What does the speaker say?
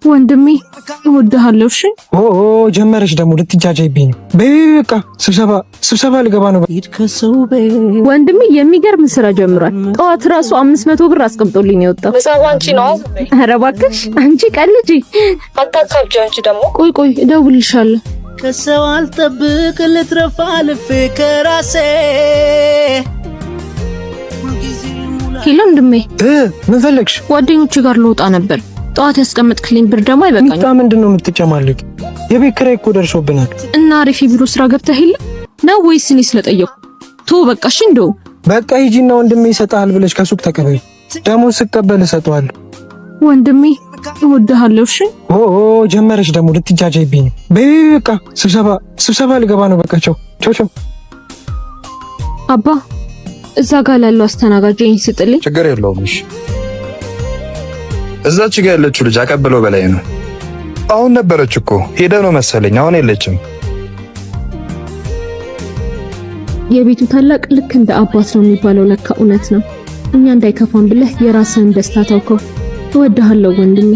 ወንድሜ እወድሃለሁ። እሺ ጀመረሽ ደግሞ ልትጃጃይብኝ። በቃ ስብሰባ ልገባ ነው። ወንድሜ የሚገርም ስራ ጀምሯል። ጠዋት ራሱ 500 ብር አስቀምጦልኝ የወጣው መሳዋንቺ ነው። ኧረ እባክሽ አንቺ ቀልጂ አታካብጂ። አንቺ ደግሞ ቆይ እደውልልሻለሁ። ከሰው አልጠብቅ ልትረፋ ልፌ ከራሴ። ሄሎ ወንድሜ ምን ፈለግሽ? ጓደኞቼ ጋር ልወጣ ነበር። ጠዋት ያስቀመጥክልኝ ብር ደግሞ አይበቃኝ። ምንድነው የምትጨማልቅ? የቤት ኪራይ እኮ ደርሶብናል። እና አሪፍ ቢሮ ስራ ገብተህ የለ ነው ወይስ እኔ ስለጠየቁ? በቃ እሺ እንደው በቃ ሂጂና ወንድሜ ይሰጣል ብለሽ ከሱቅ ተቀበይ። ደሞዝ ስቀበል እሰጠዋለሁ። ወንድሜ እወድሃለሁ። እሺ ጀመረሽ ደግሞ ልትጃጃይብኝ። በቃ ስብሰባ ልገባ ነው። በቃ ቻው። አባ እዛ ጋር ላለው አስተናጋጅኝ ስጥልኝ። ችግር የለውም። እሺ እዛች ጋር ያለችው ልጅ አቀበለው በላይ ነው። አሁን ነበረች እኮ ሄደ ነው መሰለኝ። አሁን የለችም። የቤቱ ታላቅ ልክ እንደ አባት ነው የሚባለው ለካ እውነት ነው። እኛ እንዳይከፋን ብለህ የራስህን ደስታ ታውከው። እወድሃለሁ ወንድሜ።